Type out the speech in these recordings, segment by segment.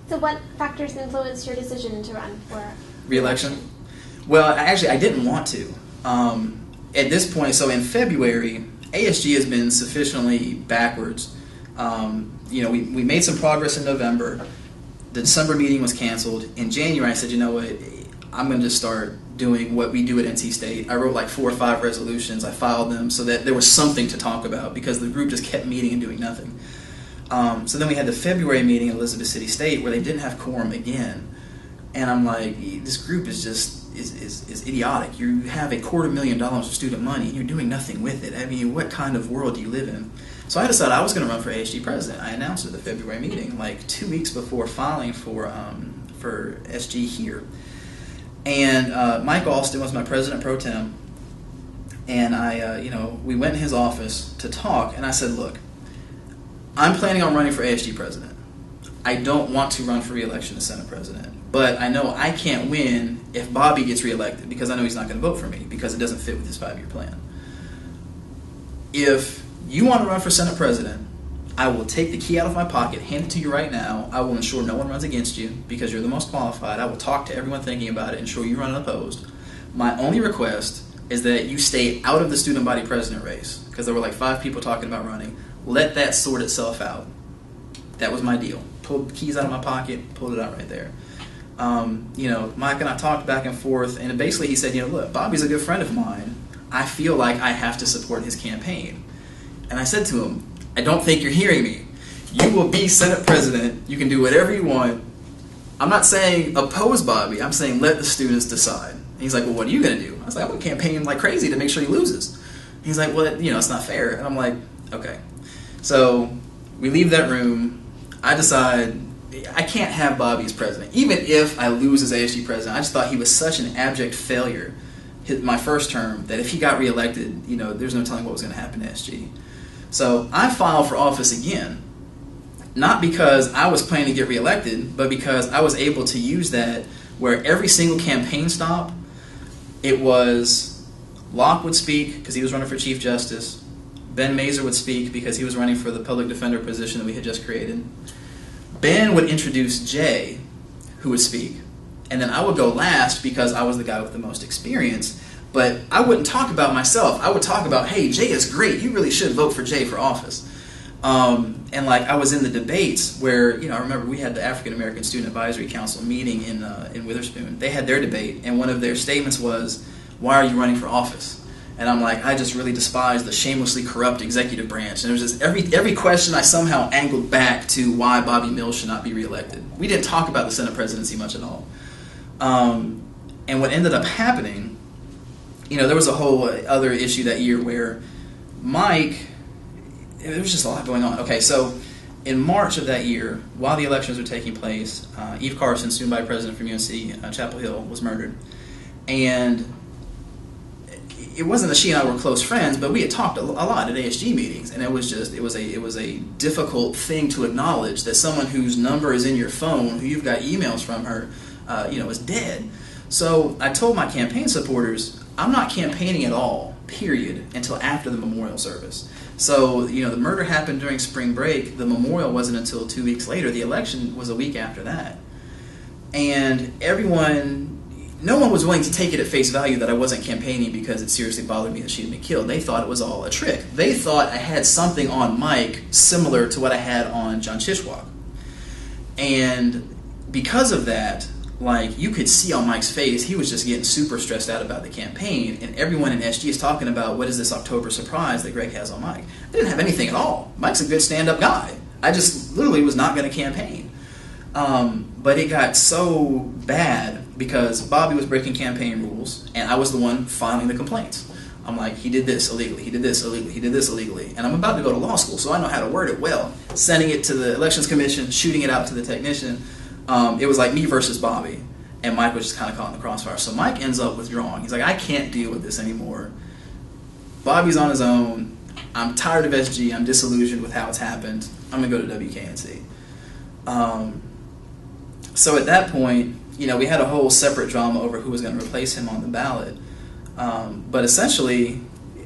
So what factors influenced your decision to run for re-election? Well, actually, I didn't want to. At this point, so in February, ASG has been sufficiently backwards. We made some progress in November. The December meeting was canceled. In January, I said, you know what, I'm going to just start doing what we do at NC State. I wrote like 4 or 5 resolutions. I filed them so that there was something to talk about because the group just kept meeting and doing nothing. So then we had the February meeting at Elizabeth City State where they didn't have quorum again. And I'm like, this group is just is idiotic. You have $250,000 of student money and you're doing nothing with it. I mean, what kind of world do you live in? So I decided I was going to run for ASG president. I announced it at the February meeting, like 2 weeks before filing for SG here. And Mike Alston was my president pro tem. And we went in his office to talk, and I said, look, I'm planning on running for ASG president. I don't want to run for re-election as Senate president. But I know I can't win if Bobby gets reelected because I know he's not going to vote for me because it doesn't fit with his 5-year plan. If you want to run for Senate president, I will take the key out of my pocket, hand it to you right now. I will ensure no one runs against you because you're the most qualified. I will talk to everyone thinking about it, ensure you run unopposed. My only request is that you stay out of the student body president race because there were like 5 people talking about running. Let that sort itself out. That was my deal. Pulled the keys out of my pocket, pulled it out right there. Mike and I talked back and forth, and basically he said, look, Bobby's a good friend of mine. I feel like I have to support his campaign. And I said to him, I don't think you're hearing me. You will be Senate president. You can do whatever you want. I'm not saying oppose Bobby. I'm saying let the students decide. And he's like, well, what are you going to do? I was like, I'm going to campaign like crazy to make sure he loses. And he's like, well, it's not fair. And I'm like, okay. So we leave that room. I decide I can't have Bobby as president. Even if I lose as ASG president, I just thought he was such an abject failure my first term that if he got reelected, there's no telling what was going to happen to SG. So I filed for office again, not because I was planning to get reelected, but because I was able to use that where every single campaign stop, it was Locke would speak because he was running for Chief Justice, Ben Mazur would speak because he was running for the public defender position that we had just created. Ben would introduce Jay, who would speak, and then I would go last because I was the guy with the most experience, but I wouldn't talk about myself. I would talk about, hey, Jay is great. You really should vote for Jay for office. And I was in the debates where, I remember we had the African American Student Advisory Council meeting in Witherspoon. They had their debate, and one of their statements was, why are you running for office? And I'm like, I just really despise the shamelessly corrupt executive branch. And it was just every question I somehow angled back to why Bobby Mills should not be reelected. We didn't talk about the Senate presidency much at all. And what ended up happening, there was a whole other issue that year where Mike, there was just a lot going on. Okay, so in March of that year, while the elections were taking place, Eve Carson, student body president from UNC Chapel Hill, was murdered. And it wasn't that she and I were close friends, but we had talked a lot at ASG meetings, and it was a difficult thing to acknowledge that someone whose number is in your phone, who you've got emails from her, is dead. So I told my campaign supporters, I'm not campaigning at all, period, until after the memorial service. So, the murder happened during spring break. The memorial wasn't until 2 weeks later. The election was a week after that. And no one was willing to take it at face value that I wasn't campaigning because it seriously bothered me that she had been killed. They thought it was all a trick. They thought I had something on Mike similar to what I had on John Chishwak. And because of that, you could see on Mike's face, he was just getting super stressed out about the campaign, and everyone in SG is talking about what is this October surprise that Greg has on Mike. I didn't have anything at all. Mike's a good stand-up guy. I just literally was not going to campaign. But it got so bad because Bobby was breaking campaign rules, and I was the one filing the complaints. I'm like, he did this illegally, he did this illegally, he did this illegally. And I'm about to go to law school, so I know how to word it well. Sending it to the Elections Commission, shooting it out to the technician. It was like me versus Bobby, and Mike was just kind of caught in the crossfire. So Mike ends up withdrawing. He's like, I can't deal with this anymore. Bobby's on his own. I'm tired of SG. I'm disillusioned with how it's happened. I'm going to go to WKNC. So at that point, we had a whole separate drama over who was going to replace him on the ballot. But essentially,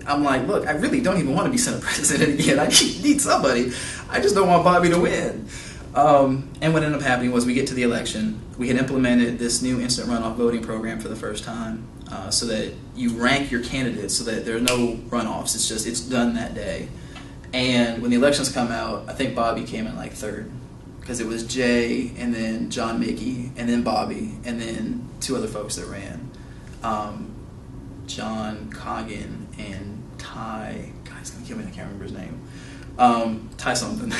I'm like, look, I really don't even want to be Senate president again. I need somebody. I just don't want Bobby to win. And what ended up happening was we get to the election. We had implemented this new instant runoff voting program for the first time, so that you rank your candidates so that there are no runoffs. It's done that day. And when the elections come out, I think Bobby came in like third, because it was Jay and then John Mickey and then Bobby and then two other folks that ran, John Coggin and Ty. God, he's gonna kill me. I can't remember his name. Ty something.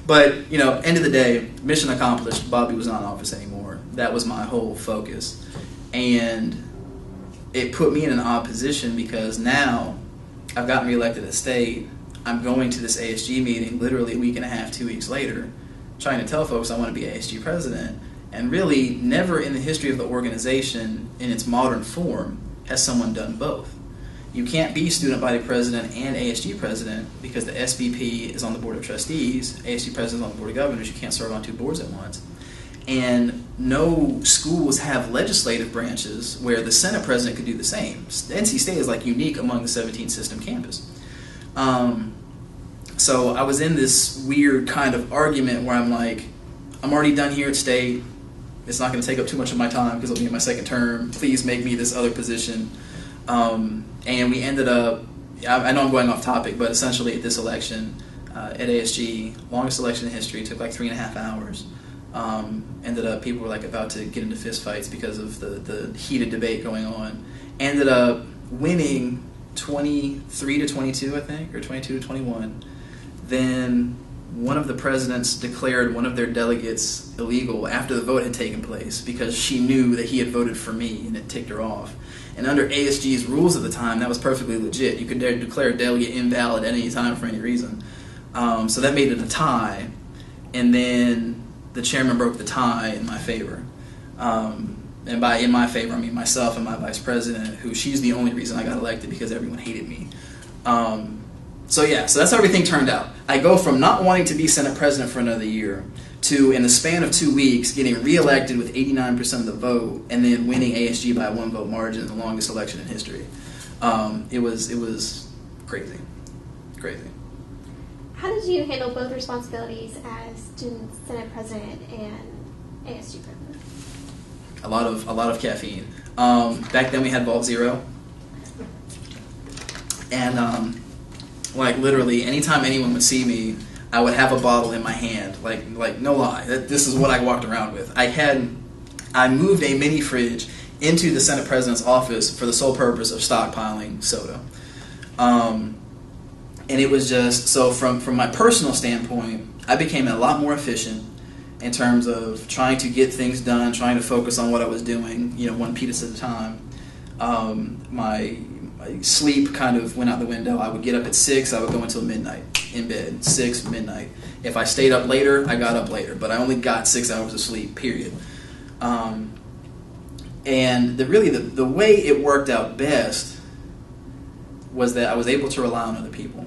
But, end of the day, mission accomplished. Bobby was not in office anymore. That was my whole focus. And it put me in an odd position because now I've gotten reelected at state. I'm going to this ASG meeting literally a week and a half, 2 weeks later, trying to tell folks I want to be ASG president. And really, never in the history of the organization in its modern form has someone done both. You can't be student body president and ASG president because the SVP is on the board of trustees, ASG president is on the board of governors. You can't serve on two boards at once. And no schools have legislative branches where the Senate president could do the same. NC State is like unique among the 17 system campus. So I was in this weird kind of argument where I'm like, I'm already done here at state. It's not going to take up too much of my time because it'll be in my second term. Please make me this other position. And we ended up, I know I'm going off topic, but essentially at this election at ASG, longest election in history, took like 3.5 hours. Ended up, people were like about to get into fist fights because of the heated debate going on. Ended up winning 23-22, I think, or 22-21. Then one of the presidents declared one of their delegates illegal after the vote had taken place because she knew that he had voted for me and it ticked her off. And under ASG's rules at the time, that was perfectly legit. You could declare a delegate invalid at any time for any reason. So that made it a tie. And then the chairman broke the tie in my favor. And by in my favor, I mean myself and my vice president, who she's the only reason I got elected because everyone hated me. So that's how everything turned out. I go from not wanting to be Senate president for another year to, in the span of 2 weeks, getting reelected with 89% of the vote and then winning ASG by a 1-vote margin, the longest election in history. It was crazy. Crazy. How did you handle both responsibilities as student Senate president and ASG president? A lot of caffeine. Back then we had Vault Zero. And like literally anytime anyone would see me, I would have a bottle in my hand. Like no lie. This is what I walked around with. I moved a mini fridge into the Senate president's office for the sole purpose of stockpiling soda. And it was just, so from my personal standpoint, I became a lot more efficient in terms of trying to get things done, trying to focus on what I was doing, one piece at a time. My sleep kind of went out the window. I would get up at 6, I would go until midnight in bed, 6, midnight. If I stayed up later, I got up later, but I only got 6 hours of sleep, period. And the way it worked out best was that I was able to rely on other people.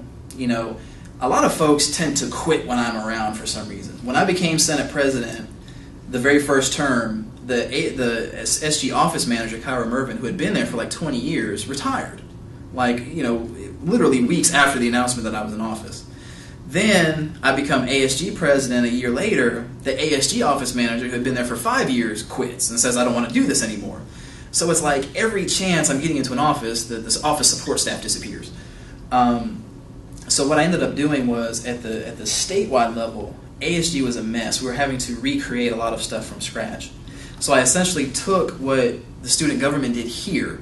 A lot of folks tend to quit when I'm around for some reason. When I became Senate president, the very first term, the SG office manager, Kyra Mervin, who had been there for like 20 years, retired. Literally weeks after the announcement that I was in office. Then I become ASG president a year later. The ASG office manager, who had been there for 5 years, quits and says, I don't want to do this anymore. So it's like every chance I'm getting into an office, this office support staff disappears. So what I ended up doing was, at the statewide level, ASG was a mess. We were having to recreate a lot of stuff from scratch. So I essentially took what the student government did here,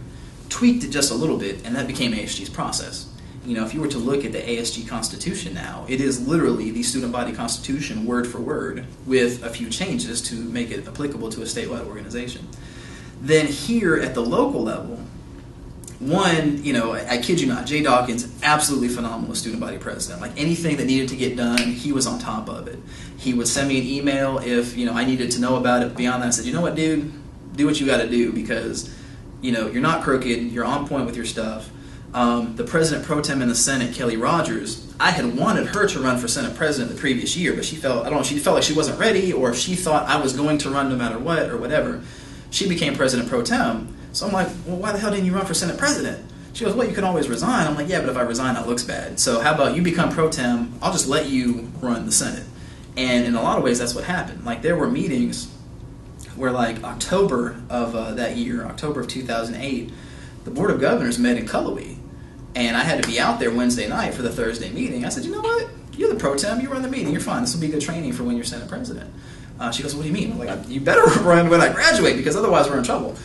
tweaked it just a little bit, and that became ASG's process. If you were to look at the ASG Constitution now, it is literally the student body constitution word for word with a few changes to make it applicable to a statewide organization. Then here at the local level, I kid you not, Jay Dawkins, absolutely phenomenal student body president. Like anything that needed to get done, he was on top of it. He would send me an email if, I needed to know about it. Beyond that, I said, you know what, dude, do what you got to do because, you're not crooked, you're on point with your stuff. The president pro tem in the Senate, Kelly Rogers, I had wanted her to run for Senate president the previous year, but she felt like she wasn't ready, or if she thought I was going to run no matter what or whatever. She became president pro tem. So I'm like, well, why the hell didn't you run for Senate president? She goes, well, you can always resign. I'm like, yeah, but if I resign, that looks bad. So how about you become pro tem? I'll just let you run the Senate. And in a lot of ways, that's what happened. Like, there were meetings where, like, October of that year, October of 2008, the Board of Governors met in Cullowhee. And I had to be out there Wednesday night for the Thursday meeting. I said, you know what? You're the pro tem. You run the meeting. You're fine. This will be good training for when you're Senate president. She goes, what do you mean? I'm like, you better run when I graduate, because otherwise we're in trouble.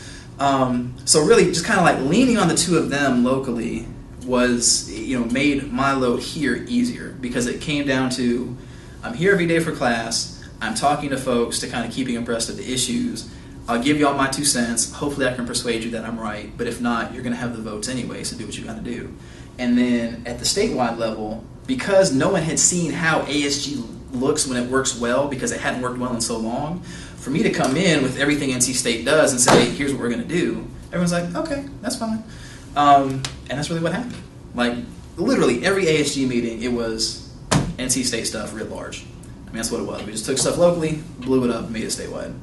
So really just kind of like leaning on the two of them locally was, made my load here easier, because it came down to, I'm here every day for class. I'm talking to folks to kind of keeping abreast of the issues. I'll give you all my 2 cents. Hopefully I can persuade you that I'm right. But if not, you're going to have the votes anyway, so do what you got to do. And then at the statewide level, because no one had seen how ASG looks when it works well, because it hadn't worked well in so long, for me to come in with everything NC State does and say, hey, here's what we're going to do, everyone's like, okay, that's fine. And that's really what happened. Like, literally every ASG meeting, it was NC State stuff writ large. I mean, that's what it was. We just took stuff locally, blew it up, and made it statewide.